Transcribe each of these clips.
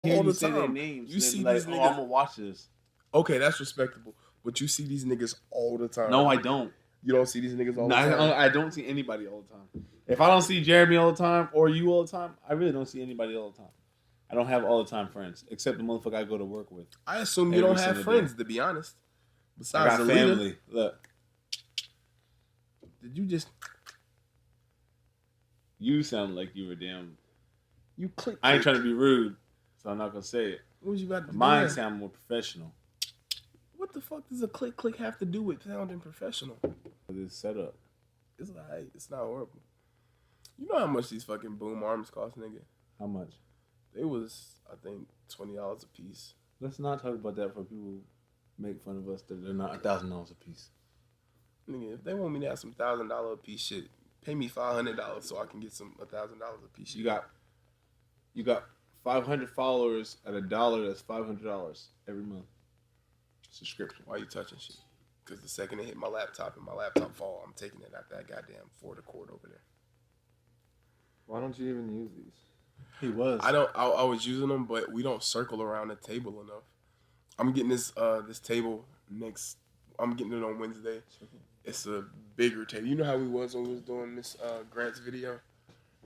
all the say their time. names. You see like, these niggas. I'm gonna watch this. Okay, that's respectable. But you see these niggas all the time. No, I don't. You don't see these niggas all the time? I don't see anybody all the time. If I don't see Jeremy all the time or you all the time, I really don't see anybody all the time. I don't have all the time friends, except the motherfucker I go to work with. I assume you don't have friends, to be honest. Besides I got family. Look. Did you just... You sound like you were damn... You click. I ain't trying to be rude, so I'm not going to say it. What was you about to do? Mine sound more professional. What the fuck does a click have to do with sounding professional? This setup. It's alright. It's not horrible. You know how much these fucking boom arms cost, nigga? How much? They was, I think, $20 a piece. Let's not talk about that for people make fun of us that they're not $1,000 a piece. Nigga, if they want me to have some $1,000 a piece shit, pay me $500 so I can get some $1,000 a piece shit. You got 500 followers at $1. That's $500 every month. Subscription. Why you touching shit? Because the second it hit my laptop and my laptop fall, I'm taking it out that goddamn Florida cord over there. Why don't you even use these? He was. I was using them, but we don't circle around the table enough. I'm getting this table next. I'm getting it on Wednesday. It's a bigger table. You know how we was when we was doing this Grant's video?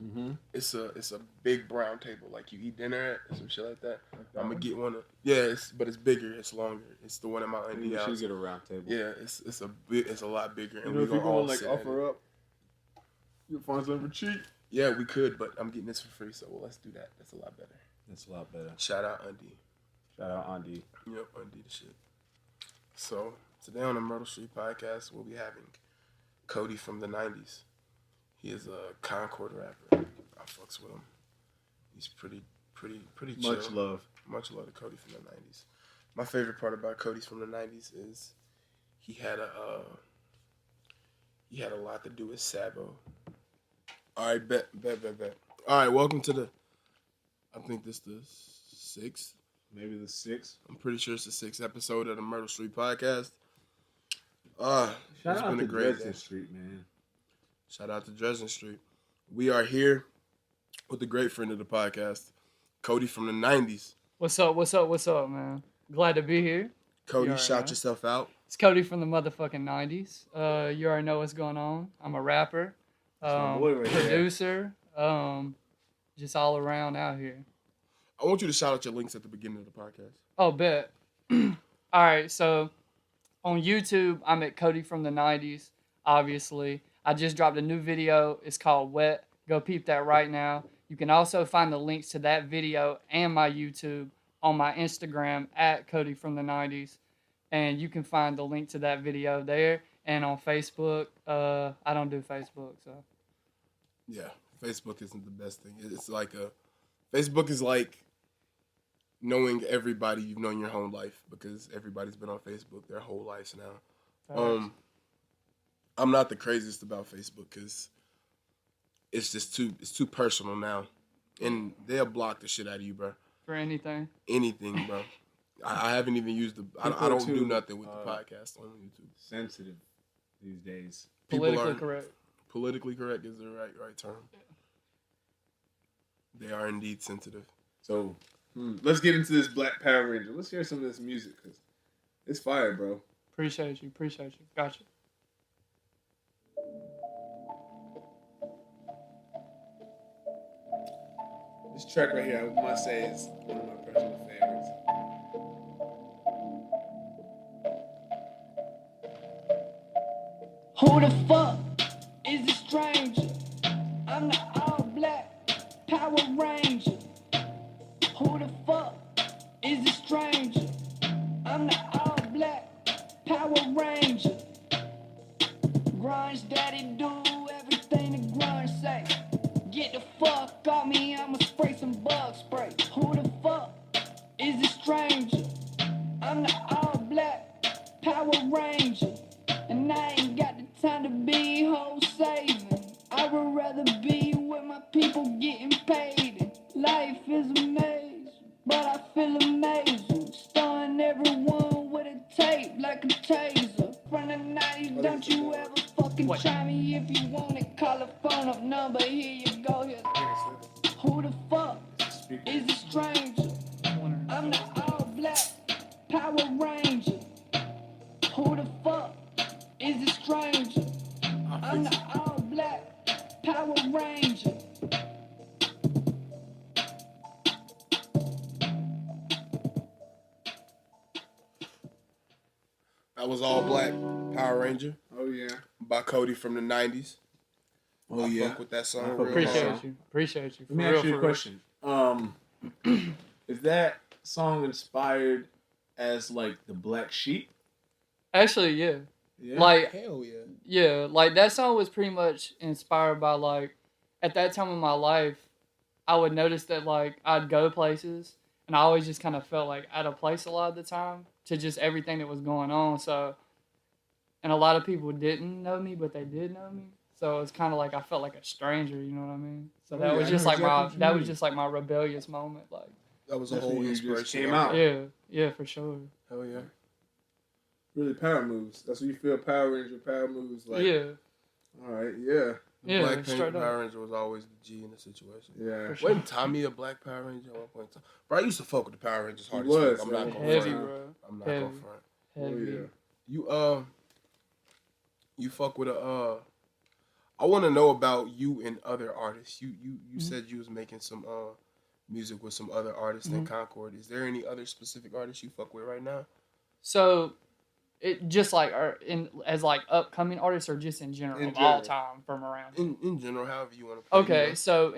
Mm-hmm. It's a big brown table, like you eat dinner at, some shit like that. Like that I'm gonna one? get one. But it's bigger. It's longer. It's the one in my auntie You house. should get a round table. Yeah, it's a lot bigger. You And know, we if you're gonna all gonna like sit offer up, you'll find something for cheap. Yeah, we could, but I'm getting this for free, so let's do that. That's a lot better. That's a lot better. Shout out Undie. Shout out Andy. Yep, Undie the shit. So today on the Myrtle Street Podcast, we'll be having Cody from the 90's. He is a Concord rapper. I fucks with him. He's pretty chill. Much love. Much love to Cody from the 90's. My favorite part about Cody's from the 90's is he had a lot to do with Sabo. All right, bet. All right, welcome to the, I think this the 6th. Maybe the 6th. I'm pretty sure it's the 6th episode of the Myrtle Street Podcast. Shout it's out been to a great Dresden day. Street, man. Shout out to Dresden Street. We are here with a great friend of the podcast, Cody from the 90's. What's up, man? Glad to be here. Cody, You already shout know. yourself out. It's Cody from the motherfucking 90's. You already know what's going on. I'm a rapper, my boy right there. producer, just all around out here. I want you to shout out your links at the beginning of the podcast. Oh, bet. All right, so on YouTube, I'm at Cody from the 90's, obviously. I just dropped a new video. It's called Wet. Go peep that right now. You can also find the links to that video and my YouTube on my Instagram at Cody from the 90's. And you can find the link to that video there. And on Facebook, I don't do Facebook, so. Yeah, Facebook isn't the best thing. It's like Facebook is like knowing everybody you've known your whole life because everybody's been on Facebook their whole lives now. I'm not the craziest about Facebook because it's just too personal now, and they'll block the shit out of you, bro. For anything. Anything, bro. I haven't even used I don't do nothing with the podcast on YouTube. Sensitive these days. Politically correct. Politically correct is the right term. They are indeed sensitive. So let's get into this Black Power Ranger. Let's hear some of this music because it's fire, bro. Appreciate you. Gotcha. This track right here, I must say, is one of my personal favorites. Who the fuck is a stranger? I'm the all black Power Ranger. Who the fuck is a stranger? I'm the all black Power Ranger. Grunge daddy do everything the grunge say. Get the fuck off me, I'ma spray some bug spray. Who the fuck is a stranger? I'm the all black Power Ranger. And I ain't got the time to be whole saving. I would rather be with my people getting paid. Life is a maze, but I feel amazing. Stunning everyone with a tape like a taser. From the 90s, don't you ever fucking try me. If you want it, call a phone up number. Here you go. Here. Who the fuck is a stranger? That was All Black Power Ranger Oh yeah. by Cody from the 90's. Oh I yeah. fuck with that song I fuck real with that hard. song. Appreciate you. Let me ask you a question. Is that song inspired as like the Black Sheep? Actually, yeah. Yeah. Like, Hell yeah. yeah, like that song was pretty much inspired by like, at that time in my life, I would notice that like I'd go places and I always just kind of felt like out of place a lot of the time to just everything that was going on. So, and a lot of people didn't know me, but they did know me. So it's kind of like I felt like a stranger, you know what I mean? So that yeah, was I just know like exactly my what you that was mean. just like my rebellious moment, like That was a That's whole when you just inspiration. came right out. there. yeah, for sure. Hell yeah. Really power moves. That's what you feel. Power Ranger power moves. Like. Yeah, All right. Yeah. The Yeah, Black straight up. Power Ranger was always the G in the situation. Yeah. For sure. Wasn't Tommy a Black Power Ranger at one point in time? Bro, I used to fuck with the Power Rangers hard He as was, fuck. I'm not man. gonna Heavy, front. bro. I'm not Heavy. gonna front. Heavy. Oh yeah. You fuck with a I want to know about you and other artists. You said you was making some music with some other artists in Concord. Is there any other specific artists you fuck with right now? So, it just like as like upcoming artists or just in general, In of all general. time from around. In general, however you want to put it. Okay, You know? so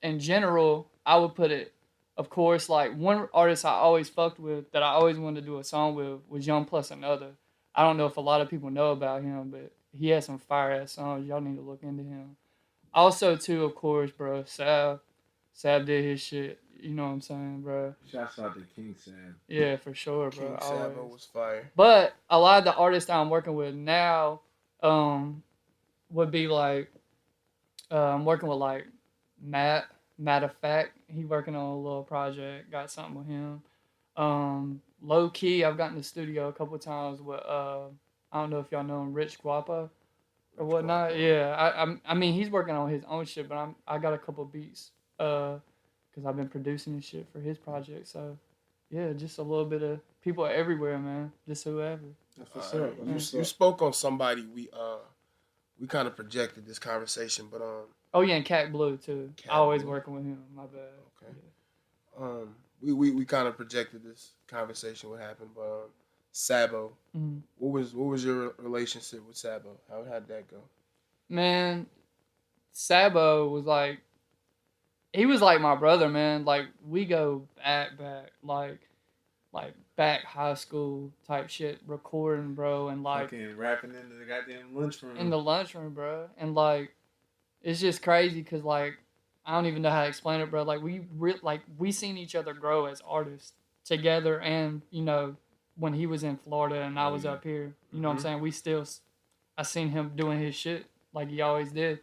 in general, I would put it, of course, like one artist I always fucked with that I always wanted to do a song with was Young Plus Another. I don't know if a lot of people know about him, but he has some fire ass songs. Y'all need to look into him. Also, too, of course, bro, Sav did his shit. You know what I'm saying, bro? Shouts out to King Sam. Yeah, for sure, bro. King always. Sabo was fire. But a lot of the artists that I'm working with now, would be like, I'm working with like Matt. Matter of fact, he working on a little project. Got something with him. Low key, I've gotten in the studio a couple times with I don't know if y'all know him, Rich Guapa or whatnot. Guapo. Yeah, I mean he's working on his own shit, but I got a couple beats because I've been producing and shit for his project. So yeah, just a little bit of people everywhere, man. Just whoever. That's what's up. That's You what's up. spoke on somebody we kind of projected this conversation, but Oh yeah, and Cat Blue too. Cat I always Blue. working with him. My bad. okay. We kind of projected this conversation would happen, but Sabo, Mhm. what was your relationship with Sabo? How did that go? Man, Sabo was like, he was like my brother, man. Like we go back, like back high school type shit, recording, bro, and like Fucking rapping in the goddamn lunchroom. in the lunchroom, bro, and like it's just crazy because like I don't even know how to explain it, bro. Like we seen each other grow as artists together, and you know when he was in Florida and I was up here, you know what I'm saying. I seen him doing his shit like he always did,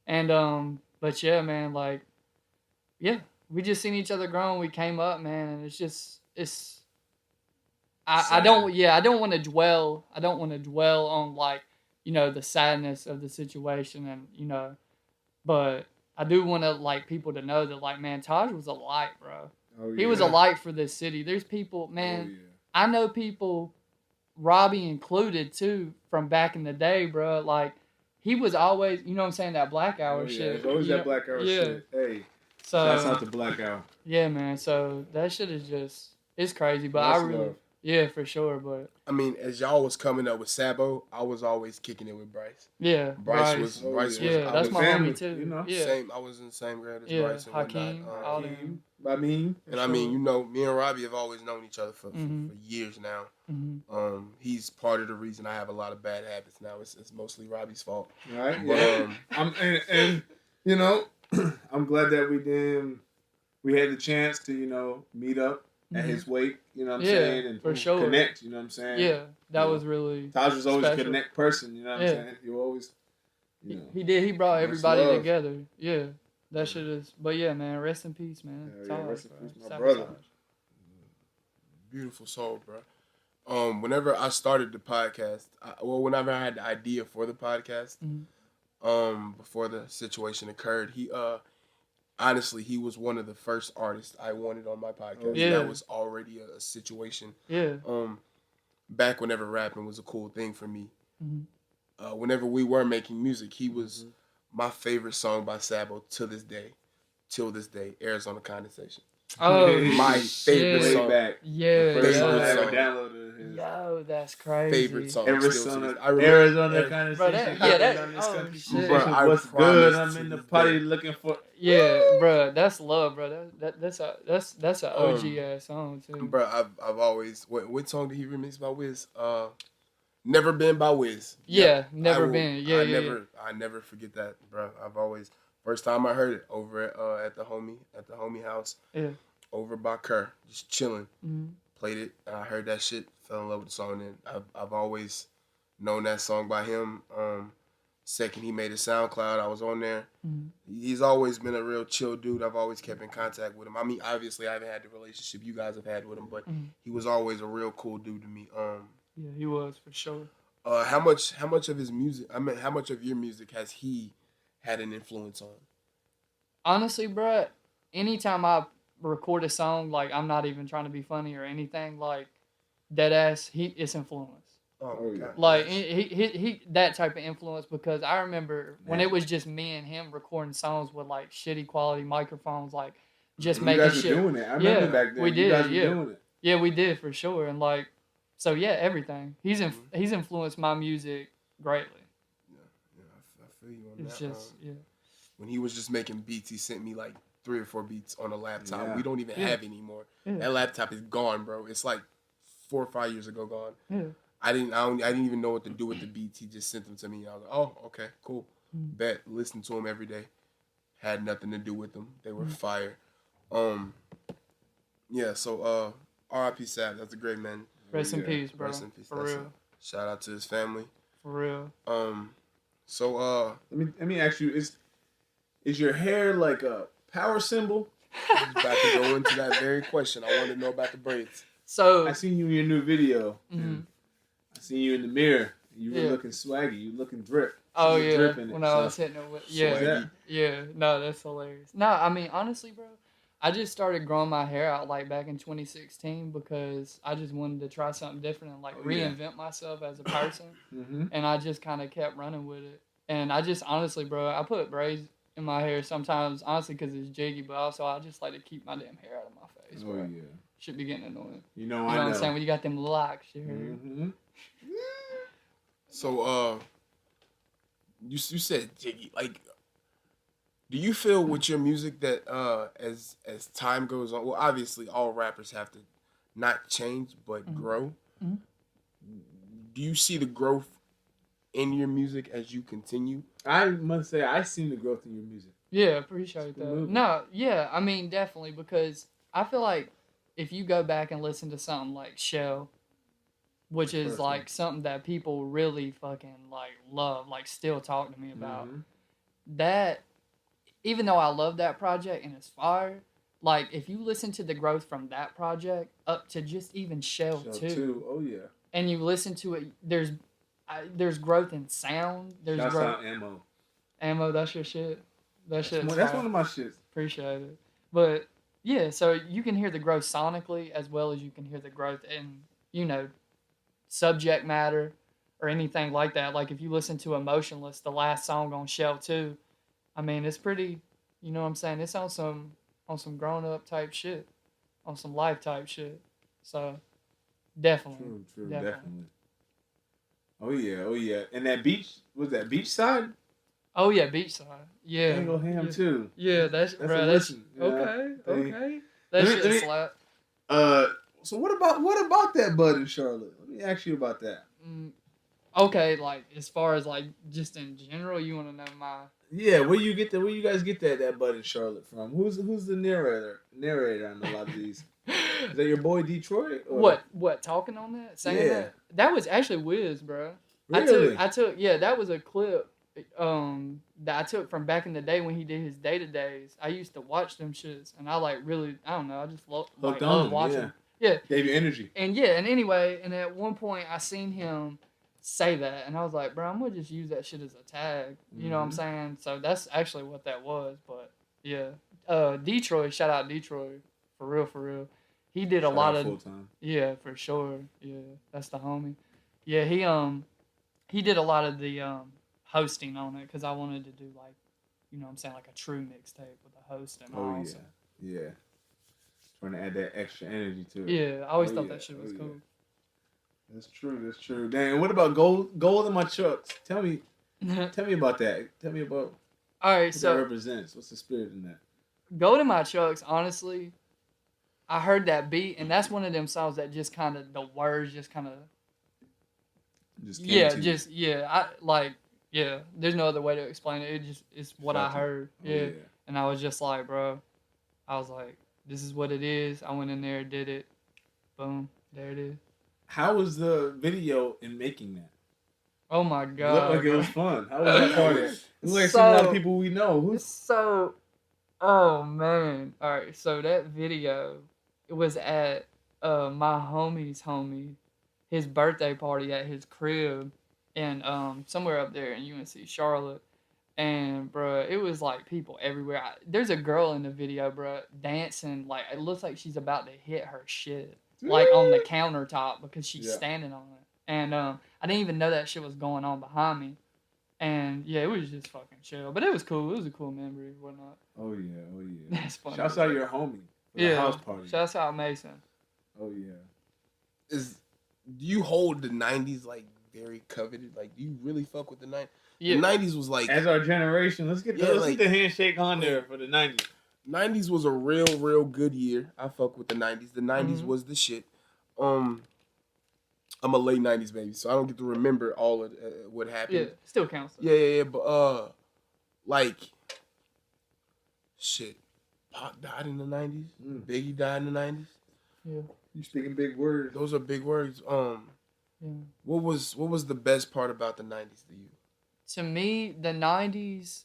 and but yeah, man, like yeah, we just seen each other grow and we came up, man, and it's. I don't want to dwell on like the sadness of the situation and but I do want to like people to know that like man Taj was a light, bro. Oh, He was a light for this city. There's people, man. Oh, yeah. I know people, Robbie included too, from back in the day, bro. Like he was always, you know what I'm saying, that Black Hour Oh, yeah. shit. There's always you that know? black hour Yeah. shit. Hey. Shouts out So to Black Hour. yeah, man. So that shit is just it's crazy, but Much I really love. yeah for sure, but I mean, as y'all was coming up with Sabo, I was always kicking it with Bryce. yeah, Bryce was Oh, Bryce yeah. was yeah, I that's was my family, homie too. you know? Yeah, same. I was in the same grade as yeah, Bryce and Hakeem, whatnot. all them. I mean, And I mean, me and Robbie have always known each other for Mhm. years now. Mhm. He's part of the reason I have a lot of bad habits now. It's mostly Robbie's fault. right? But, Yeah. And you know, I'm glad that we had the chance to meet up at his wake. You know what I'm Yeah, saying? And for sure. connect. You know what I'm saying? Yeah, that Yeah. was really. Taj was always a special. connect person. You know what I'm Yeah. saying? You always, He did. He brought much everybody love. together. Yeah, that shit is. But yeah, man, rest in peace, man. Hell yeah, Taj, rest in bro. peace, my Sabotage. brother. Beautiful soul, bro. Whenever I started the podcast, whenever I had the idea for the podcast, before the situation occurred, honestly, he was one of the first artists I wanted on my podcast. Oh, yeah. That was already a situation. Yeah. Back whenever rapping was a cool thing for me. Mhm. Whenever we were making music, he was my favorite song by Sabo till this day, Arizona Condensation. Oh, My shit. favorite Way song. back. Yeah. The first song I Favorite ever song. downloaded. Yo, that's crazy. favorite song. still to Arizona, this- I remember Arizona kind of Bro, shit. that- Shit yeah, that- happened on this oh, country. shit. Bro, I What's good? promise I'm to in the this party day. looking for. Yeah, bro, that's love, bro. That's a OG ass song too. Bro, I've always what song did he remix by Wiz? Never Been by Wiz. Yeah, Yep. Never I will- Been. Yeah, I yeah, never I never forget that, bro. I've always first time I heard it over at the homie house yeah. over by Kerr, just chilling. Mhm. Played it. And I heard that shit. Fell in love with the song. And I've always known that song by him. Second, he made a SoundCloud. I was on there. Mhm. He's always been a real chill dude. I've always kept in contact with him. I mean, obviously, I haven't had the relationship you guys have had with him, but Mhm. he was always a real cool dude to me. Yeah, he was for sure. How much of his music? I mean, how much of your music has he had an influence on? Honestly, bro, anytime I record a song, like I'm not even trying to be funny or anything, like dead ass, it's influence. Oh, yeah. God. Like Yes. he that type of influence, because I remember when it Man. was just me and him recording songs with like shitty quality microphones, like just You making guys were shit. doing it. I remember Yeah, back then. we You did, guys were yeah. doing it. Yeah, we did for sure, and like, so yeah, everything. He's influenced my music greatly. Yeah, I feel you on It's that. just yeah. When he was just making beats, he sent me like 3 or 4 beats on a laptop. Yeah. We don't even Yeah. have anymore. Yeah. That laptop is gone, bro. It's like 4 or 5 years ago gone. Yeah. I didn't even know what to do with the beats. He just sent them to me. I was like, oh, okay, cool. Mm. Bet. Listen to them every day. Had nothing to do with them. They were Mm. fire. Yeah. So R.I.P. Sav. That's a great man. Rest in yeah. peace, bro. Rest in peace. For That's real. a shout out to his family. For real. So Let me ask you: Is your hair like a power symbol? I was about to go into that very question. I want to know about the braids. So I seen you in your new video. Mhm. I seen you in the mirror. You were Yeah. looking swaggy. You looking drip. oh You were yeah, dripping it, when I so- was hitting it with yeah. Swaggy. Yeah, no, that's hilarious. No, I mean, honestly, bro, I just started growing my hair out like back in 2016 because I just wanted to try something different and like Oh, yeah. reinvent myself as a person. Mm-hmm. And I just kind of kept running with it. And I just honestly, bro, I put braids in my hair sometimes, honestly, because it's jiggy, but also I just like to keep my damn hair out of my face, Oh bro. yeah. Should be getting annoying. You know You know I know. what I'm saying? When you got them locks, you heard? Mm-hmm. So you said jiggy. Like, do you feel with your music that as time goes on, well, obviously all rappers have to not change but Mhm. grow. Mhm. Do you see the growth in your music as you continue? I must say I seen the growth in your music. Yeah, appreciate It's that. moving. No, yeah, I mean, definitely, because I feel like if you go back and listen to something like Shell, which The is first like one. something that people really fucking like love, like still talk to me about, Mhm. that, even though I love that project and it's fire, like if you listen to the growth from that project up to just even Shell, Shell 2, 2. Oh yeah. and you listen to it, there's growth in sound, there's Shouts growth. out Ammo. Ammo, that's your shit. That shit's That's fire. one of my shits. Appreciate it. But yeah, so you can hear the growth sonically as well as you can hear the growth in, subject matter or anything like that. Like if you listen to Emotionless, the last song on Shell 2, I mean, it's pretty, you know what I'm saying? It's on some grown up type shit, on some life type shit. So definitely. True, Definitely. definitely. Oh yeah, oh yeah. And that beach, was that Beachside? Oh yeah, Beachside. Yeah. Tango Ham yeah. too. Yeah, that's That's bro. a That's listen, yeah. okay. They- Okay. That Let me- shit slap. So what about that bud in Charlotte? Let me ask you about that. Okay, like as far as like just in general, you want to know my Yeah, where you guys get that bud in Charlotte from? Who's the narrator on a lot of these? Is that your boy Detroit? Or? what talking on that, saying Yeah. that? That was actually Wiz, bro. Really? I took yeah, that was a clip that I took from back in the day when he did his day-to-days. I used to watch them shits and I like really, I don't know, I just love Hooked on love them, watching yeah. them. Yeah. Gave you energy. And yeah, and anyway, and at one point I seen him say that and I was like, bro, I'm gonna just use that shit as a tag. You know what I'm Mhm. saying? So that's actually what that was, but yeah. Detroit, shout out Detroit. For real. He did a Shout lot out of full-time. yeah, for sure. Yeah, that's the homie. Yeah, he did a lot of the hosting on it because I wanted to do like, you know what I'm saying, like a true mixtape with a host and Oh all. yeah, so- yeah. Trying to add that extra energy to it. Yeah, I always Oh, thought yeah. that shit was Oh, cool. That's true. That's true. Dang. What about gold in my trucks? Tell me about that. Tell me about All right, what that so represents. What's the spirit in that? Gold in My Chucks, honestly, I heard that beat, and that's one of them songs that just kind of, the words just kind of, Just came to there's no other way to explain it. It's what I Felt it. heard. Oh, Yeah. And I was just like, bro, I was like, this is what it is. I went in there, did it. Boom. There it is. How was the video in making that? Oh my It looked God. like it bro. was fun. How was that part? It looked like So- some a lot of people we know. Who's So, oh man. All right. So that video, it was at my homie's homie, his birthday party at his crib, and somewhere up there in UNC Charlotte. And bro, it was like people everywhere. There's a girl in the video, bro, dancing like it looks like she's about to hit her shit, like on the countertop because she's Yeah. standing on it. And I didn't even know that shit was going on behind me. And yeah, it was just fucking chill, but it was cool. It was a cool memory, and whatnot. Oh yeah. That's funny. Shouts out your homie for the house party. Shouts out Mason. Oh yeah. Do you hold the 90s like very coveted? Like, do you really fuck with the 90s? Yeah. The 90s was like, As our generation, let's get the handshake on there for the 90s. 90s was a real good year. I fuck with the 90s. The 90s was the shit. I'm a late 90s baby, so I don't get to remember all of what happened. Yeah, still counts. Yeah, but like, shit, Pac died in the 90s. Biggie died in the 90s. Yeah. You speaking big words. Those are big words. Yeah. What was the best part about the 90s to you? To me, the 90s,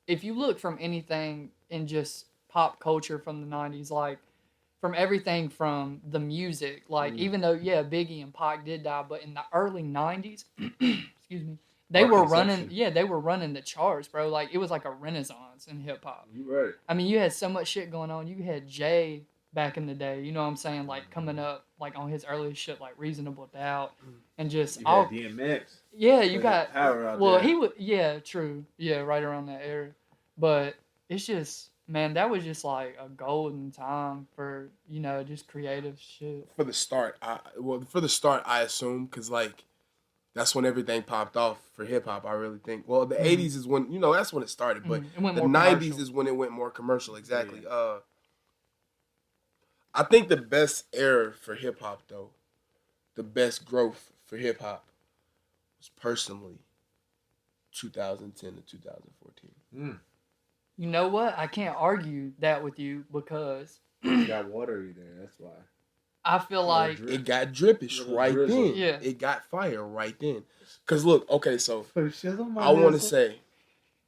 if you look from anything in just pop culture from the 90s, like from everything from the music, like even though, Biggie and Pac did die, but in the early 90s, excuse me, they were running the charts, bro. Like it was like a renaissance in hip hop. You right. I mean, you had so much shit going on. You had Jay back in the day, you know what I'm saying? Like coming up like on his early shit, like Reasonable Doubt, and just You all. had DMX. Yeah, you Put got power out well, there. he would. Yeah, true. Yeah, right around that era. But it's just, man, that was just like a golden time for just creative shit. For the start, I assume, because like that's when everything popped off for hip hop. I really think. Well, the 80s is when that's when it started, but It went the more 90s commercial. is when it went more commercial. Exactly. Yeah. I think the best era for hip hop, though, the best growth for hip hop was personally 2010 to 2014. You know what? I can't argue that with you because You got watery there. That's why. I feel like It got drippish Little right drizzle. then. Yeah. It got fire right then. Cause look, okay, so Put shizzle on my I want to nizzle. say,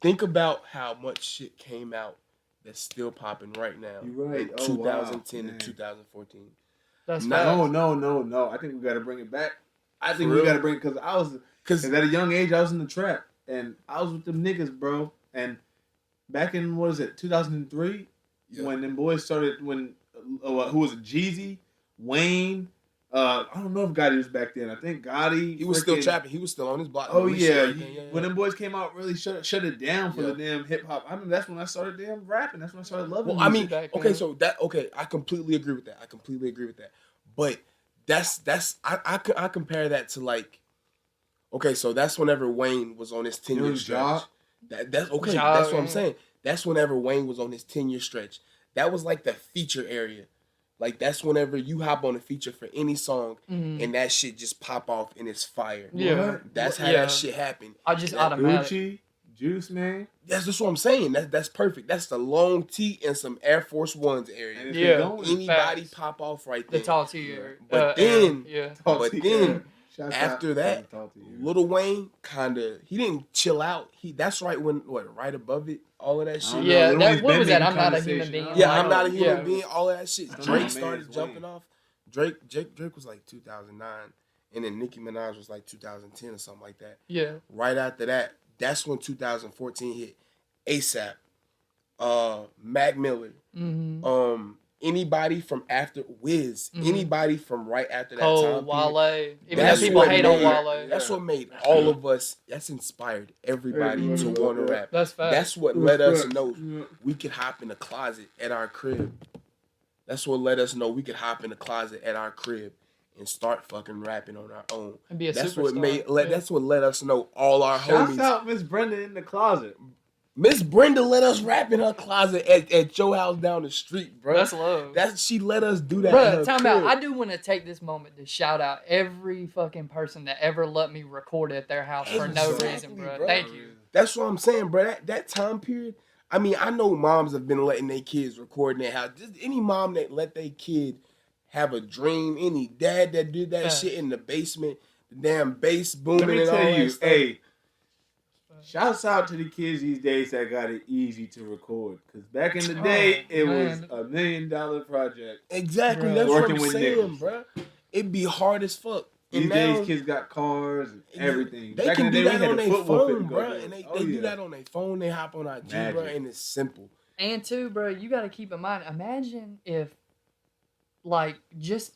think about how much shit came out that's still popping right now. You right. In Oh, wow. 2010 Dang. to 2014. that's No, facts. No. I think we got to bring it back. I think For we real? got to bring it because Cause at a young age I was in the trap and I was with them niggas, bro. And back in 2003, Yeah. when them boys started, who was it? Jeezy, Wayne. I don't know if Gotti was back then. I think Gotti. he was still freaking- trapping. He was still on his block. Oh We shit yeah. everything, When them boys came out, really shut it down for Yeah. the damn hip hop. I mean, that's when I started damn rapping. That's when I started loving. Well, I music. mean, back okay, then. so I completely agree with that. But I compare that to like, okay, so that's whenever Wayne was on his 10-year Young stretch. Ja. That's okay. Ja, That's what I'm yeah. saying. That's whenever Wayne was on his 10-year stretch. That was like the feature area. Like that's whenever you hop on a feature for any song and that shit just pop off and it's fire. Yeah. What? That's how Yeah. that shit happened. I just That automatic. Gucci, Juice Man. That's just what I'm saying. That's perfect. That's the long T and some Air Force Ones And area. it's Yeah. been going. Anybody Facts. pop off right The there. tall T area. But then- yeah. But then Shouts after out that, to Talk to You. Lil Wayne he didn't chill out. That's right when right above it, all of that I shit. don't know. Yeah, Lil that, Wayne's what been was that? making I'm not a conversation, human being. huh? Yeah, Like, I'm not a human yeah. being. All of that shit. Don't Drake know, started man, jumping Wayne. off. Drake was like 2009, and then Nicki Minaj was like 2010 or something like that. Yeah. Right after that, that's when 2014 hit. ASAP, Mac Miller, Mm-hmm. anybody from after Wiz, Mhm. anybody from right after that Cole, time period. Wale. Even though That's people what hate on made- Wale. That's what made all of us. That's inspired everybody Everybody to to want to rap. rap. That's facts. That's what let us know Yeah. we could hop in the closet at our crib. That's what let us know we could hop in the closet at our crib and start fucking rapping on our own. And be a That's superstar. what that's what let us know all our Shouts homies. out Miss Brenda in the closet. Miss Brenda let us rap in her closet at your house down the street, bro. That's love. She let us do that. Bruh, time out. I do want to take this moment to shout out every fucking person that ever let me record at their house for no Exactly, reason, bro. bro. Thank you. That's what I'm saying, bro. That time period. I mean, I know moms have been letting their kids record in their house. Just any mom that let their kid have a dream, any dad that did that shit in the basement, the damn bass booming. Let me and all tell you, that stuff. hey, shouts out to the kids these days that got it easy to record. Because back in the day, it was $1 million project. Exactly, Bruh. that's what Working I'm with saying, nickels. bro. It'd be hard as fuck. These And days, now, kids got cars and everything. They Back can in the do day, that we had on the their football phone, fit bro. to go And they do. do that on their phone. They hop on IG, bro, Magic. and it's simple. And too, bro, you got to keep in mind, imagine if, like,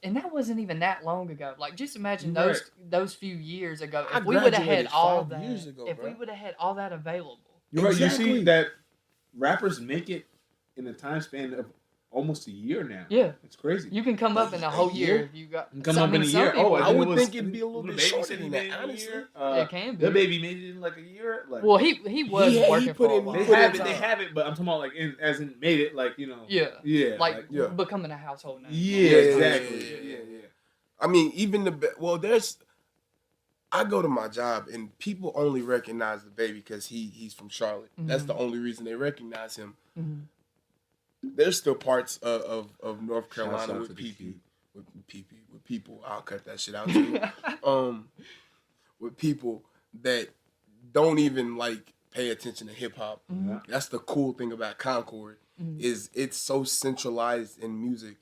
and that wasn't even that long ago. Like, just imagine You're those few years ago. I If we would have had graduated all 5 years ago, if we bro. would have had all that available. You're right. You Exactly. see that rappers make it in a time span of almost a year now. Yeah. It's crazy. You can come up in a whole A year year? if you got. You come some- up in a some year. people- Oh, I think would it was- think it'd be a little bit Baby shorter said he than made that, it in a honestly. year. It can be. The baby made it in like a year. Like, Well, he was he working put for a in- while. they put have in it. They time. have it. But I'm talking about like as in made it. Like Yeah. Yeah. Like yeah. becoming a household name. Yeah. Yeah, Exactly. yeah. I mean, even I go to my job and people only recognize the baby because he's from Charlotte. That's the only reason they recognize him. Mhm. There's still parts of North Shouts Carolina out with to the people, kid. with people. I'll cut that shit out too. With people that don't even like pay attention to hip hop. Yeah. That's the cool thing about Concord is it's so centralized in music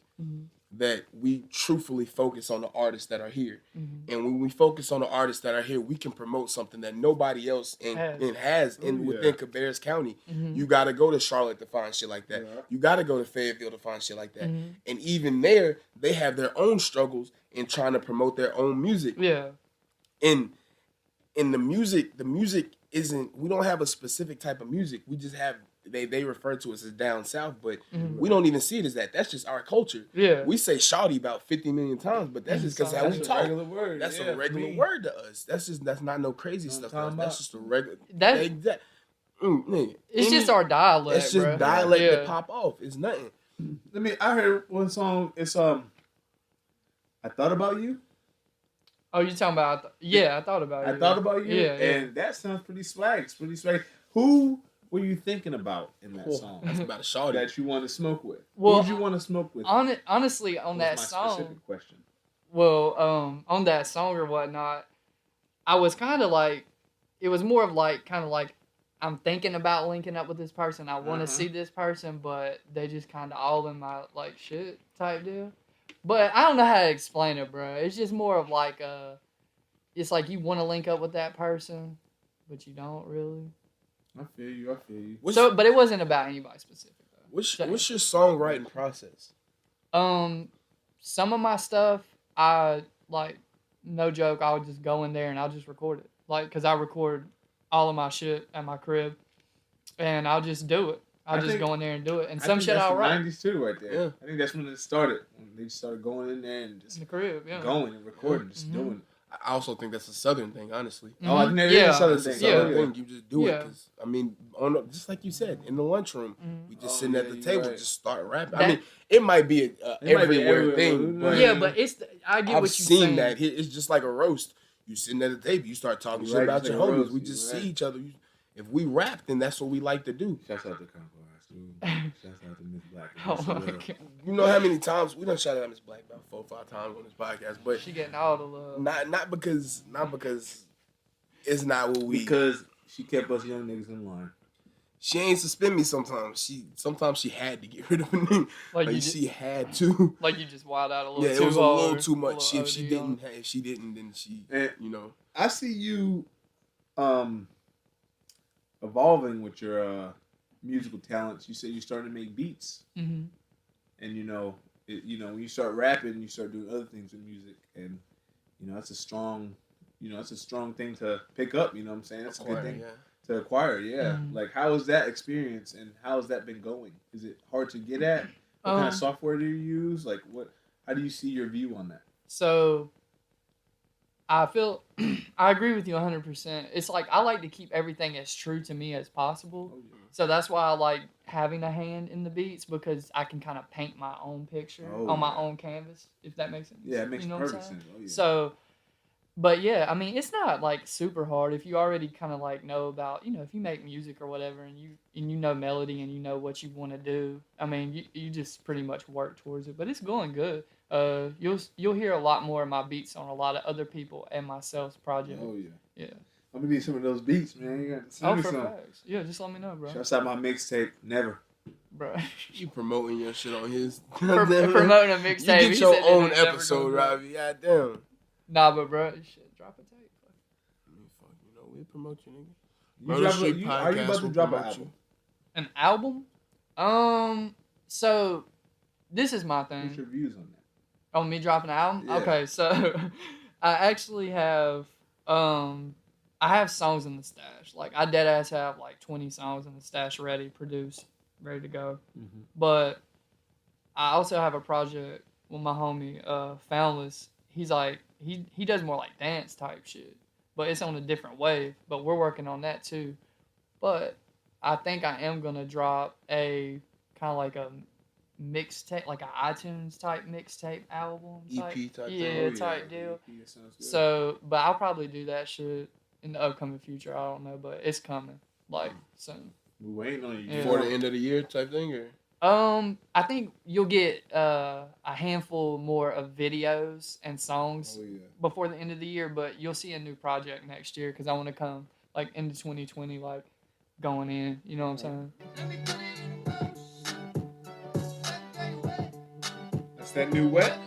that we truthfully focus on the artists that are here. And when we focus on the artists that are here, we can promote something that nobody else has within Cabarrus County. You got to go to Charlotte to find shit like that. Yeah. You got to go to Fayetteville to find shit like that. And even there, they have their own struggles in trying to promote their own music. Yeah. And the music isn't, we don't have a specific type of music. We just have, they refer to us as down south, but we don't even see it as that. That's just our culture. Yeah. We say shawty about 50 million times, but that's just because how we That's a talk. regular word. That's Yeah, a regular me. word to us. That's not no crazy Know what stuff. I'm talking That's about? just a regular. That- exact. Nigga, It's just our dialect. It's just bro. dialect Yeah. that pop off. It's nothing. I heard one song. It's I thought about you. Oh, you talking about? I thought about it. I thought about you. Yeah, yeah. And that sounds pretty swag. It's pretty swag. Who were you thinking about in that song That's about a shawty. that you want to smoke with? Well, Who did you want to smoke with? Honestly, on was that my song, specific question. well, on that song or whatnot, I was kind of like, it was more of like, kind of like, I'm thinking about linking up with this person. I want to see this person, but they just kind of all in my like shit type deal. But I don't know how to explain it, bro. It's just more of like it's like you want to link up with that person, but you don't really. I feel you. But it wasn't about anybody specific though. What's your songwriting process? Some of my stuff, I like, no joke, I'll just go in there and I'll just record it. Like, cause I record all of my shit at my crib, and I'll just do it. I'll just go in there and do it. And some shit I'll write. '90s too, right there. Yeah. I think that's when it started. When they started going in there and just In the crib, yeah. going and recording, just doing it. I also think that's a Southern thing, honestly. Oh, I think that Yeah. is a Southern It's a thing. Southern Yeah. thing. You just do it. Yeah. 'Cause, I mean, just like you said, in the lunchroom, we just sitting at the you're table, right. just start rapping. That- I mean, it might be a might be everywhere everywhere, thing, but Yeah, but I get I've what you're seen saying. that. It's just like a roast. You sitting at the table, you start talking You're shit right, about just your like a homies. roast, We you're just right. see each other. If we rap, then that's what we like to do. Shouts out to Concord High School. Shouts out to Miss Black. Oh my God. You know how many times we done shouted out Miss Black about 4 or 5 times on this podcast, but She getting all the love. not because it's not what we. Because she kept us young niggas in line. She ain't suspend me sometimes. Sometimes she had to get rid of me. Like Like you she had to. Like you just wild out a little Yeah, too it was a hard, little too much. little If she OD on didn't, then she, And you know. I see you evolving with your musical talents. You said you started to make beats. it. Mhm. And when you start rapping, you start doing other things with music, and that's a strong thing to pick up. You know what I'm saying? That's a good thing Yeah. to acquire. Yeah. Mhm. Like, how was that experience, and how has that been going? Is it hard to get at? What kind of software do you use? Like, how do you see your view on that? So I feel I agree with you 100%. It's like I like to keep everything as true to me as possible. Oh, yeah. So that's why I like having a hand in the beats because I can kind of paint my own picture Oh, on my yeah. own canvas, if that makes sense. Yeah, it makes You know what I'm perfect saying? sense. Oh, yeah. So, but yeah, I mean, it's not like super hard if you already kind of like know about, you know, if you make music or whatever and you know melody and you know what you want to do. I mean, you just pretty much work towards it, but it's going good. You'll hear a lot more of my beats on a lot of other people and myself's project. Oh, yeah. Yeah. I'm gonna need some of those beats, man. You got to send Oh, me for some. facts. Yeah, just let me know, bro. Shouts out my mixtape. Never. Bro. You promoting your shit on his. Promoting a You mixtape. get He your said it own ain't never episode, gonna drop. Robbie. Goddamn. Nah, but bro, shit, drop a tape. Fuck, you know, we promote you, nigga. You Murder drop Street are you about Podcast to will drop an promote album? An album? So this is my thing. What's your views on that? Oh, me dropping an album? Yeah. Okay, so I actually have I have songs in the stash. Like I dead ass have like 20 songs in the stash ready, produced, ready to go. Mm-hmm. But I also have a project with my homie, Foundless. He's like he does more like dance type shit. But it's on a different wave. But we're working on that too. But I think I am gonna drop a kind of like a mixtape, like an iTunes type mixtape album, type. EP type yeah, thing? type deal. EP, that sounds good. So, but I'll probably do that shit in the upcoming future. I don't know, but it's coming like soon. we waiting on you. Yeah. Before the end of the year type thing, or I think you'll get a handful more of videos and songs Oh, yeah. before the end of the year, but you'll see a new project next year because I want to come like into 2020 like going in. You know what I'm saying? That's that new wet?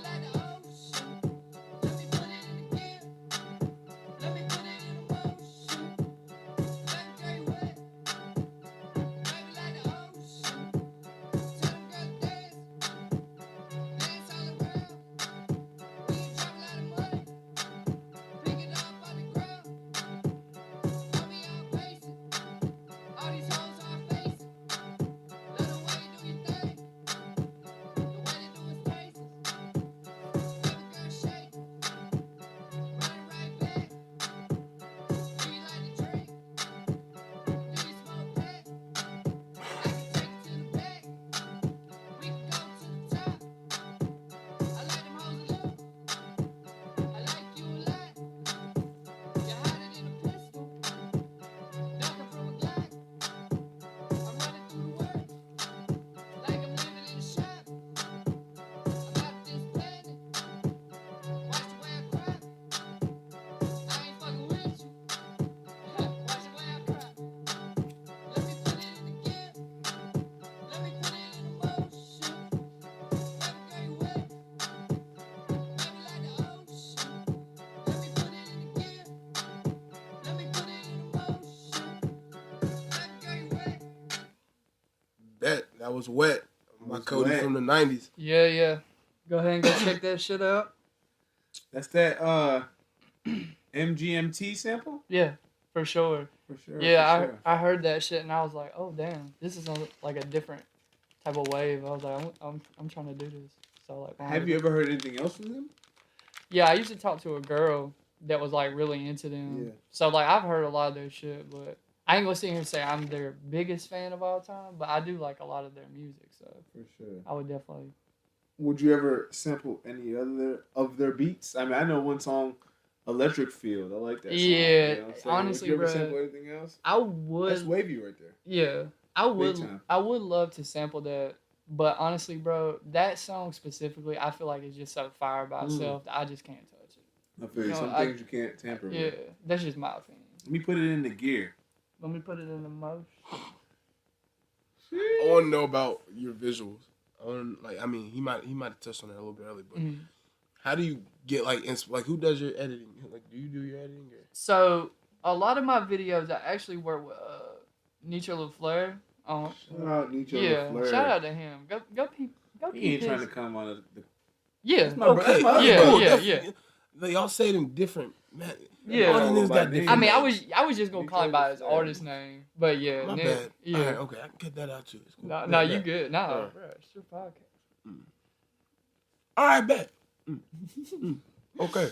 bet that was wet. My Was Cody Wet. from the '90s. Yeah. Go ahead and go check that shit out. That's that MGMT sample? Yeah, for sure. For sure. Yeah, for sure. I heard that shit and I was like, oh damn, this is on like a different type of wave. I was like, I'm trying to do this. So like, Have you ever heard anything else from them? Yeah, I used to talk to a girl that was like really into them. Yeah. So like I've heard a lot of their shit, but I ain't gonna sit here and say I'm their biggest fan of all time. But I do like a lot of their music, so For sure. I would definitely. Would you ever sample any other of their beats? I mean, I know one song, Electric Field. I like that song. Yeah, you know what I'm saying? honestly, Would you ever bruh, sample anything else? I would. That's wavy right there. Yeah, I would. time. I would love to sample that, but honestly, bro, that song specifically, I feel like it's just so fire by itself that I just can't touch it. I feel you. No, Some I- things you can't tamper Yeah, with. that's just my opinion. Let me put it in the gear. Let me put it in the motion. I want to know about your visuals. I mean, he might have touched on that a little bit earlier, but how do you get like who does your editing? Like, do you do your editing? Or? So a lot of my videos, I actually work with Nietzsche LaFleur. Shout out Nietzsche Yeah, LaFleur. shout out to him. Go peep. He ain't trying his- to come on the. Yeah, That's my bro- that's my yeah, bro. yeah. They all say it in different. Man, Yeah. all these niggas got I different. I mean, names. I was just gonna call him by his LaFleur. artist name, but yeah, My Nick- bad. yeah. All right, okay, I can get that out too. It's cool. No, Bet, you bet. good? Nah, Alright. bro, it's your podcast. All right, bet. Okay.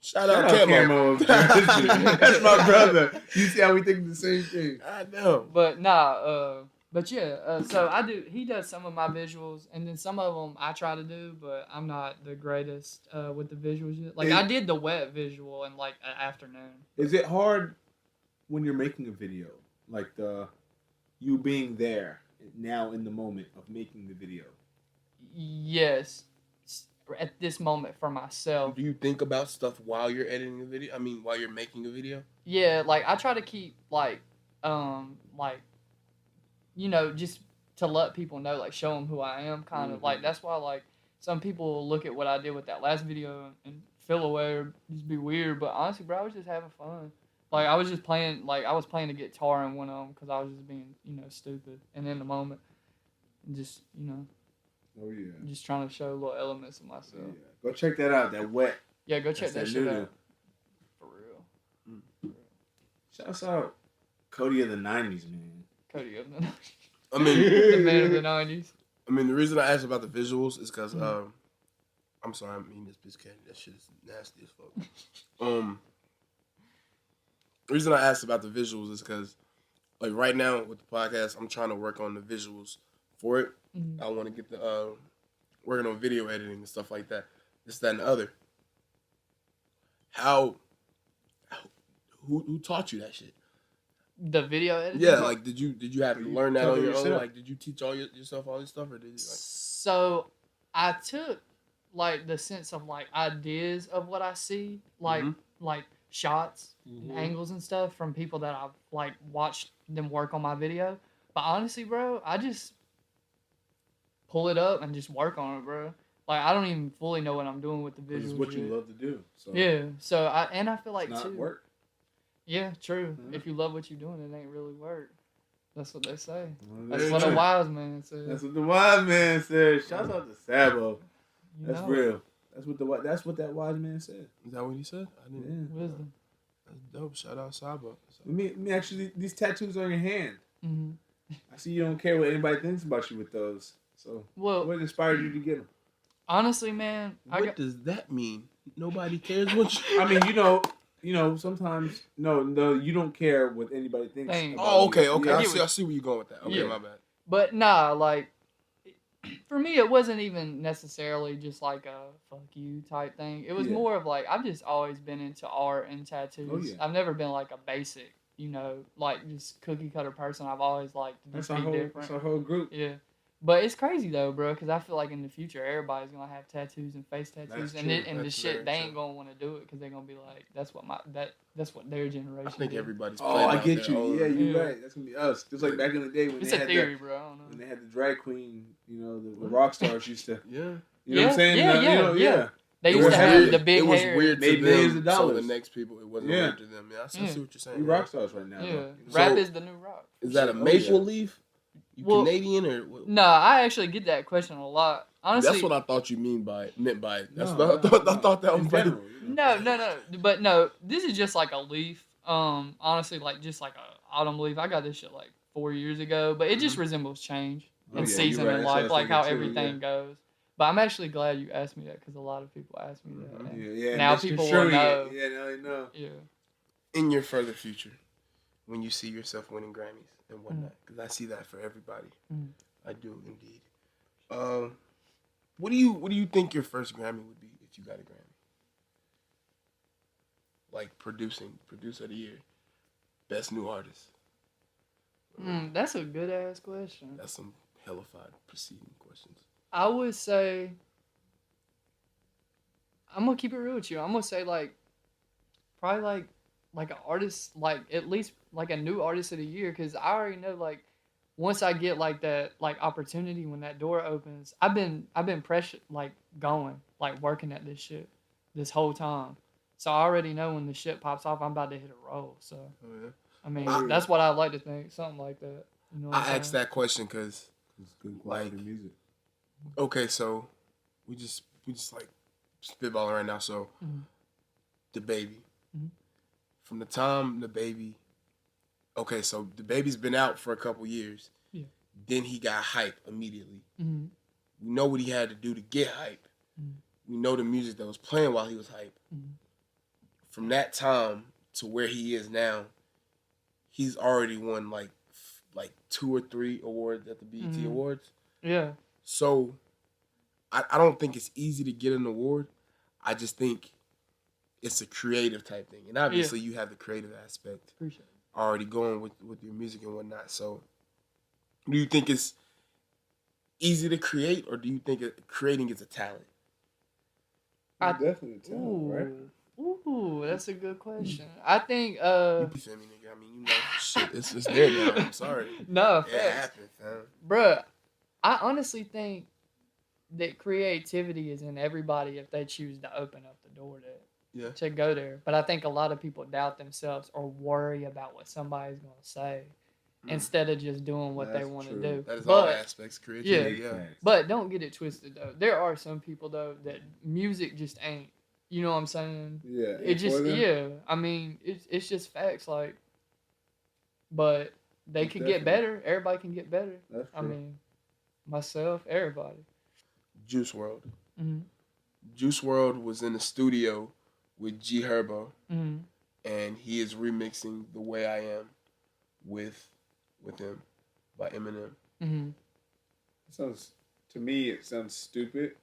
Shout Shout out out Camo. Camo. That's my brother. You see how we think the same thing. I know. But nah, but yeah, so I do. He does some of my visuals, and then some of them I try to do, but I'm not the greatest with the visuals yet. Like I did the wet visual in like an afternoon. Is it hard when you're making a video, like you being there now in the moment of making the video? Yes, at this moment for myself. Do you think about stuff while you're editing a video? I mean, while you're making a video? Yeah, like I try to keep like you know, just to let people know, like show them who I am, kind of like that's why like some people will look at what I did with that last video and feel away or just be weird. But honestly, bro, I was just having fun. Like I was just playing, like I was playing the guitar in one of them because I was just being, you know, stupid and in the moment, and just Oh yeah. just trying to show little elements of myself. Yeah. Go check that out. That wet. Yeah, go check that That's shit new. out. For real. Shouts out Cody of the 90's, man. Cody of the 90s. I mean, The man of the 90s. I mean, the reason I asked about the visuals is because I'm sorry, I mean this bitch candy. That shit is nasty as fuck. The reason I asked about the visuals is because, like right now with the podcast, I'm trying to work on the visuals for it. Mhm. I want to get the working on video editing and stuff like that. This, that, and the other. Who taught you that shit? The video editing? Yeah, like did you have to You learn that taught on your own? yourself. Like, did you teach yourself all this stuff, or did you like? So I took like the sense of like ideas of what I see, like like shots, and angles and stuff from people that I've like watched them work on my video. But honestly, bro, I just pull it up and just work on it, bro. Like I don't even fully know what I'm doing with the visuals. It's what you yet. love to do. So Yeah. So I feel like it's not too. work. Yeah, true. Mhm. If you love what you're doing, it ain't really work. That's what they say. Well, That's there what you a go. wise man says. That's what the wise man said. Shout out to Sabo. You That's know, real. That's what that wise man said. Is that what he said? I Yeah. didn't. wisdom. That's dope. Shout out Saba. Let me actually these tattoos on your hand. Hmm. I see you don't care what anybody thinks about you with those. So Well, what inspired you to get them? honestly, man, What does that mean? Nobody cares what you. I mean, you know, sometimes no, you don't care what anybody thinks. Thanks. about Oh, you. okay. Yeah. I see where you're going with that. Okay, Yeah. my bad. but nah, like for me, it wasn't even necessarily just like a fuck you type thing. It was Yeah. more of like I've just always been into art and tattoos. Oh, yeah. I've never been like a basic, you know, like just cookie cutter person. I've always liked to That's just our be whole different. that's our whole group. Yeah. But it's crazy though, bro, because I feel like in the future everybody's gonna have tattoos and face tattoos, That's and true. the That's shit very they true. ain't gonna want to do it because they're gonna be like, that's what their generation. I think did. everybody's. Oh, playing I out get their you. own- Yeah, you're Yeah. right. That's gonna be us. Just like back in the day when It's they a had theory, bro. I don't know. when they had the drag queen, you know, the rock stars used to. Yeah. You know Yeah, what I'm saying? yeah, You know, yeah. They It used was to have weird. the big It was hair. weird to Made millions them. of So the dollars. next people, it wasn't Yeah. weird to them. Yeah, I see Yeah. what you're saying. We yeah. rock stars right now. Yeah, Though. rap So- is the new rock. Is that a Oh, maple yeah. leaf? You Well, Canadian or? What? No, I actually get that question a lot. Honestly, That's what I thought you meant by it. That's No, what I thought that in was. Like, general, you know. no, but no, this is just like a leaf. Honestly, like just like a autumn leaf. I got this shit like 4 years ago, but it just resembles change Oh, and yeah, season you're right. in That's what I life, was like how thinking too, everything yeah. goes. But I'm actually glad you asked me that because a lot of people ask me that. Mhm. and Yeah. Now that's people will true. know. Yeah, now they know. Yeah. in your further future, when you see yourself winning Grammys and whatnot, because I see that for everybody. Mm. I do indeed. What do you think your first Grammy would be if you got a Grammy? Like producer of the year, best new artist. That's a good ass question. That's some hellified preceding questions. I would say, I'm gonna keep it real with you. I'm gonna say like, probably like an artist, like at least like a new artist of the year, because I already know like once I get like that like opportunity when that door opens, I've been pressure like going like working at this shit this whole time, so I already know when the shit pops off, I'm about to hit a roll. So Oh, yeah. I mean I- that's what I like to think, something like that. You know what I I'm asked saying? that question because It's good quality Like- music. okay, so we just like spitballing right now. So Mhm. the baby, Mhm. from the time the baby, okay, so the baby's been out for a couple years. Yeah. Then he got hype immediately. Mhm. We know what he had to do to get hype. Mhm. we know the music that was playing while he was hype. Mhm. From that time to where he is now, he's already won like 2 or 3 awards at the BET Mhm. Awards. Yeah. So I don't think it's easy to get an award. I just think it's a creative type thing. And obviously you have the creative aspect Appreciate it. already going with your music and whatnot. So do you think it's easy to create, or do you think creating is a talent? I- Definitely a talent, right? Ooh, that's a good question. I think You feel me, nigga? I mean, you know, shit, it's just there now. I'm sorry. no, It facts. happened, fam. Bruh, I honestly think that creativity is in everybody if they choose to open up the door Yeah. to go there. But I think a lot of people doubt themselves or worry about what somebody's gonna say instead of just doing what they That's want to true. do. That is all But aspects of creativity. Yeah. Yeah. but don't get it twisted though. There are some people though that music just ain't. You know what I'm saying? Yeah. It just I mean it's just facts like. But they Most could get definitely. better. Everybody can get better. That's true. I mean, myself, everybody. Juice World. Mhm. Juice World was in the studio with G Herbo, Mhm. and he is remixing "The Way I Am" with him by Eminem. Mhm. To me, it sounds stupid,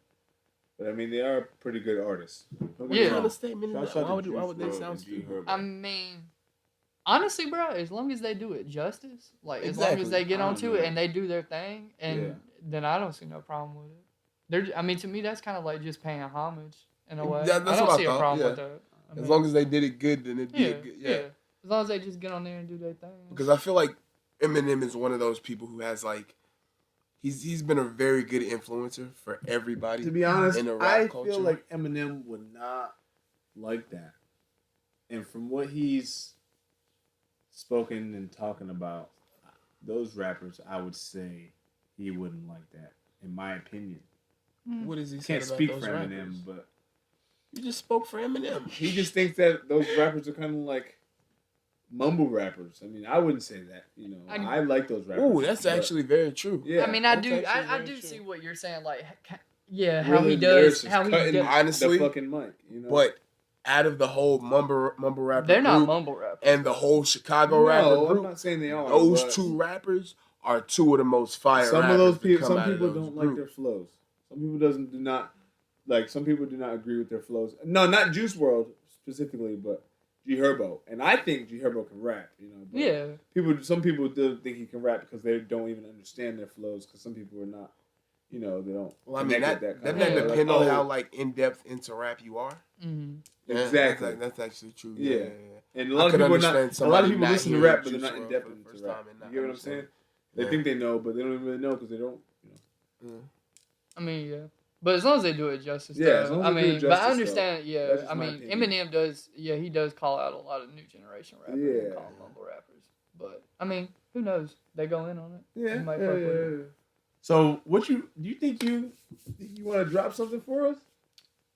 but I mean, they are pretty good artists. Don't get me Yeah. wrong. Not a statement. Shouts out Why to would, Juice why would they WRLD sound and G stupid? Herbo. I mean, honestly, bro, as long as they do it justice, like as long as Exactly. they get I don't onto know. it and they do their thing, and Yeah. then I don't see no problem with it. I mean, to me, that's kind of like just paying homage in a way. That's I don't what I see a thought, problem yeah. with that. I As mean, long as they did it good, then it'd be yeah, good. yeah. As long as they just get on there and do their thing. Because I feel like Eminem is one of those people who has like, he's been a very good influencer for everybody. To be honest, in the rap I culture. feel like Eminem would not like that. And from what he's spoken and talking about, those rappers, I would say he wouldn't like that, in my opinion. What is he I saying can't about speak those for rappers? Eminem, but You just spoke for Eminem. he just thinks that those rappers are kind of like mumble rappers. I mean, I wouldn't say that. You know, I like those rappers. Ooh, that's but- actually very true. Yeah. I mean, I that's do, actually I very do true. see what you're saying. Like, yeah, how really he does, lyricist, how he cutting does. Honestly, the fucking mic. You know, But out of the whole mumble rapper They're not group mumble rappers. and the whole Chicago no, rapper I'm group, not saying they are. those but two rappers are two of the most fire some of rappers those that people, come some out of people those don't like their groups. flows. Some people do not like. Some people do not agree with their flows. No, not Juice WRLD specifically, but G Herbo. And I think G Herbo can rap. You know, but Yeah. some people do think he can rap because they don't even understand their flows. Because some people are not. You know, they don't. Well, I mean, connect that with doesn't of- depend like, on oh, how like in depth into rap you are. Mm-hmm. Yeah, Exactly. That's actually true. Yeah. Yeah. And a I lot of could people are not. understand A lot of somebody people not listen to hearing rap, but they're Juice not in WRLD depth for the into first rap. time and not You get what I'm saying? understand. They Yeah. think they know, but they don't even really know because they don't. You know. I mean, yeah. But as long as they do it justice, Yeah, though. as long as I they do it mean, but justice, I understand. That's Yeah, just I my mean, opinion. Eminem does. Yeah, he does call out a lot of new generation rappers and Yeah. call them mumble rappers. But I mean, who knows? They go in on it. Yeah, They might yeah, fuck with yeah, it. yeah. So, what do you think you want to drop something for us?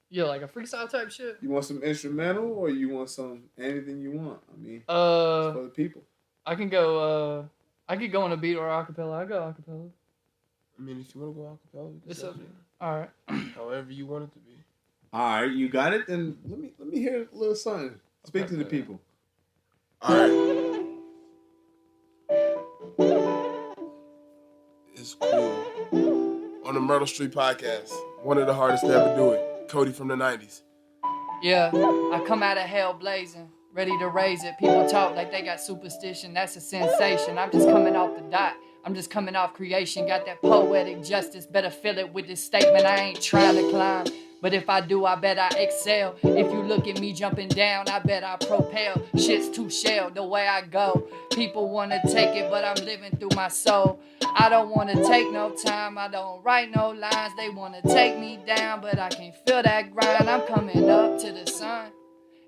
Yeah, like a freestyle type shit. You want some instrumental, or you want some anything you want? I mean, it's for the people. I can go. I could go on a beat or acapella. I go acapella. I mean, if you want to go acapella, you can It's say up to it. you. All right. However you want it to be. All right, you got it. Then let me hear a little something. Speak to the people. All right. It's cool. On the Myrtle Street podcast, one of the hardest to ever do it. Cody from the 90's. Yeah, I come out of hell blazing, ready to raise it. People talk like they got superstition, that's a sensation. I'm just coming off the dot, I'm just coming off creation. Got that poetic justice, better fill it with this statement. I ain't trying to climb, but if I do, I bet I excel. If you look at me jumping down, I bet I propel. Shit's too shell, the way I go. People wanna take it, but I'm living through my soul. I don't wanna take no time, I don't write no lines. They wanna take me down, but I can feel that grind. I'm coming up to the sun.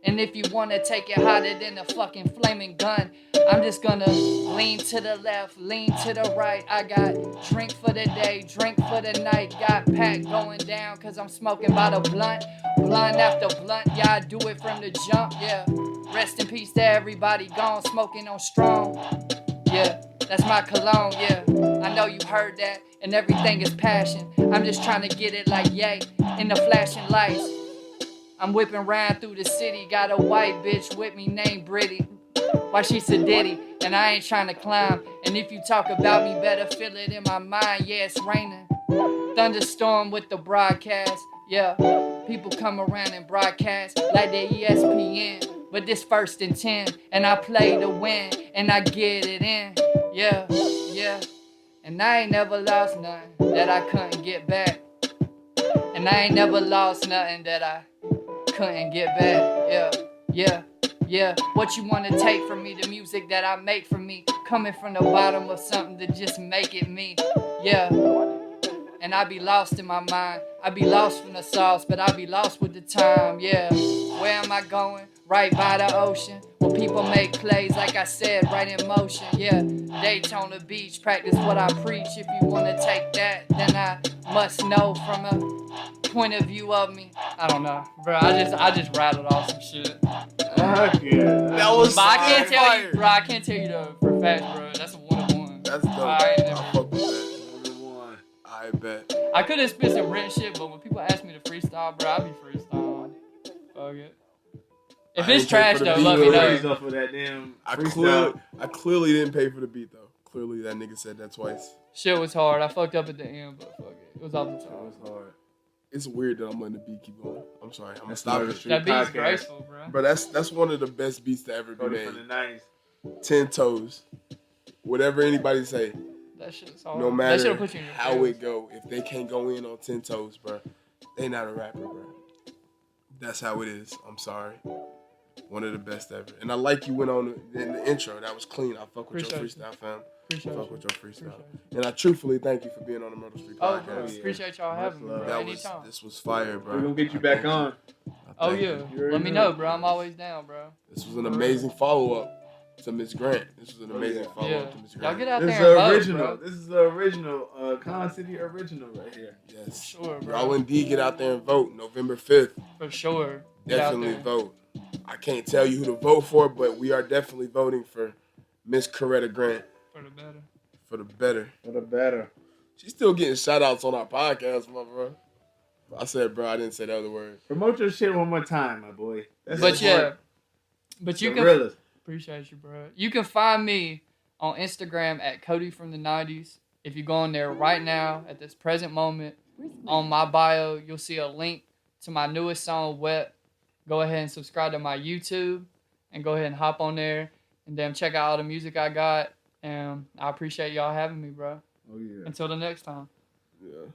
And if you wanna take it hotter than a fucking flaming gun, I'm just gonna lean to the left, lean to the right. I got drink for the day, drink for the night. Got pack going down, cause I'm smoking by the blunt. Blunt after blunt, yeah, I do it from the jump, yeah. Rest in peace to everybody gone, smoking on strong, yeah. that's my cologne, yeah. I know you heard that, and everything is passion. I'm just trying to get it like yay, in the flashing lights. I'm whipping round through the city, got a white bitch with me named Britty. Why she sedity, and I ain't trying to climb. And if you talk about me, better feel it in my mind. Yeah, it's raining. Thunderstorm with the broadcast. Yeah, people come around and broadcast like they ESPN. But this 1st and 10, and I play to win, and I get it in. Yeah, yeah. And I ain't never lost nothing that I couldn't get back. And I ain't never lost nothing that I couldn't get back. Yeah, yeah. Yeah, what you wanna take from me, the music that I make for me, coming from the bottom of something to just make it me. Yeah, and I be lost in my mind. I be lost from the sauce, but I be lost with the time. Yeah, where am I going? Right by the ocean, where people make plays, like I said, right in motion. Yeah, Daytona Beach, practice what I preach. If you wanna take that, then I must know from a point of view of me. I don't know, bro. I just rattled off some shit. That was But I can't still tell you, fire. bro. I can't tell you the for fact, bro. That's a 1-on-1. That's dope. I ain't never- I fuck with that. I bet. I could have spit some rent shit, but when people ask me to freestyle, bro, I be freestyling. Fuck it. If I it's ain't trash paid for though, the let beat me already. know. Off of that damn I freestyle. clearly didn't pay for the beat though. Clearly that nigga said that twice. Shit was hard. I fucked up at the end, but fuck it. It was off the That top. was hard. It's weird that I'm letting the beat keep going. I'm sorry. I'm gonna That's stop Murder it. Street That beat's Podcast. graceful, bro. But that's one of the best beats to ever be Cody made. from the 90s. 10 toes. Whatever anybody say, That shit's hard. no That matter should've put you in your how feelings. it go, if they can't go in on 10 toes, bro, they not a rapper, bro. That's how it is. I'm sorry. One of the best ever. And I like you went on in the intro. That was clean. I fuck with Appreciate your freestyle, fam. Appreciate Fuck you. with your freestyle. Appreciate And I truthfully thank you for being on the Murder Street Oh, podcast. bro. yeah. Appreciate y'all Much having me, love. bro. That was Anytime. this was fire, bro. We're gonna get you back on. Oh, Thank yeah. you. You already Let me know. know, bro. I'm always down, bro. This was an amazing follow up to Miss Grant. This was an amazing follow Yeah. up to Miss Y'all Grant. get out This is there and the vote, original. bro. This is the original. Con City original right here. Yes. Sure, bro. Y'all indeed get out there and vote November 5th. For sure. Get out Definitely there. vote. I can't tell you who to vote for, but we are definitely voting for Miss Coretta Grant For the better. for the better. For the better. She's still getting shout outs on our podcast, my bro. I said, bro, I didn't say the other word. Promote your shit one more time, my boy. That's But the yeah. part. But you The can realest. appreciate you, bro. You can find me on Instagram at Cody from the 90's. If you go on there right now at this present moment, on my bio, you'll see a link to my newest song, Wet. Go ahead and subscribe to my YouTube and go ahead and hop on there and then check out all the music I got. And I appreciate y'all having me, bro. Oh yeah. Until the next time. Yeah.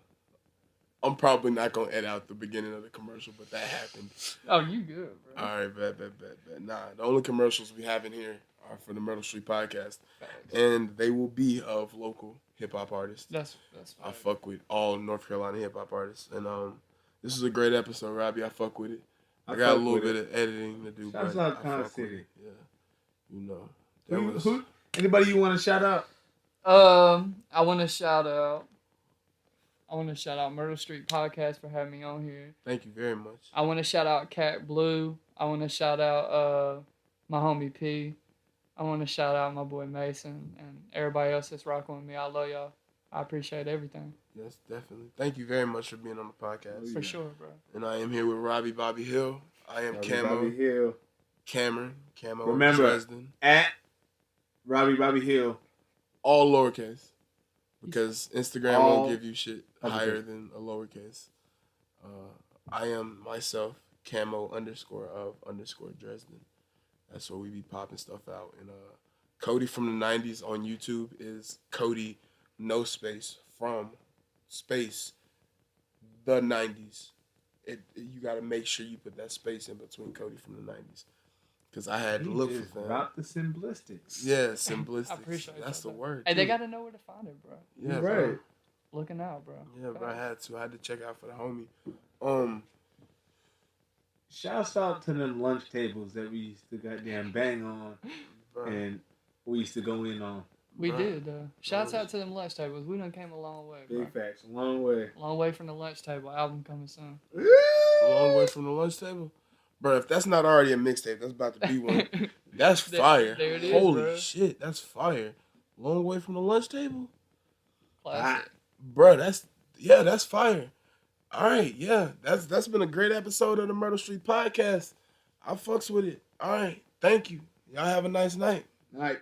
I'm probably not going to edit out the beginning of the commercial, but that happened. Oh, you good, bro. All right, bet. Nah, the only commercials we have in here are for the Myrtle Street podcast, and they will be of local hip hop artists. That's I fine. fuck with all North Carolina hip hop artists, and this is a great episode, Robbie. I fuck with it. I got a fuck little with bit it. of editing to do, Shouts but out I Con fuck with City. it. Yeah, you know. That was, Anybody you want to shout out? I want to shout out Myrtle Street Podcast for having me on here. thank you very much. I want to shout out Cat Blue. I want to shout out my homie P. I want to shout out my boy Mason and everybody else that's rocking with me. I love y'all. I appreciate everything. Yes, definitely. Thank you very much for being on the podcast. For sure, bro. And I am here with Robbie Bobby Hill. I am Camo Bobby Hill. Cameron. Camo Remember- Dresden. At Robbie Hill. All lowercase. Because Instagram All won't give you shit uppercase. higher than a lowercase. I am myself, Camo _of_ Dresden. That's where we be popping stuff out. And Cody from the 90's on YouTube is Cody no space from space the 90's. You got to make sure you put that space in between Cody from the 90's. Because I had to look Just for that. rock the simplistics. Yeah, simplistic. I appreciate That's that, the bro. word. Hey, they too. got to know where to find it, bro. Yeah, You're bro. right. Looking out, bro. Yeah, bro. I had to check out for the homie. Shouts out to them lunch tables that we used to goddamn bang on Bro. and we used to go in on. We Bro. did. Shouts out to them lunch tables. We done came a long way, bro. Big facts. A long way. Long way from the lunch table. Album coming soon. A long way from the lunch table. Bro, if that's not already a mixtape, that's about to be one. That's fire. There it is, Holy bro. shit, that's fire. Long way from the lunch table. Classic. Bruh, that's fire. All right, yeah, that's been a great episode of the Myrtle Street Podcast. I fucks with it. All right, thank you. Y'all have a nice night. All right.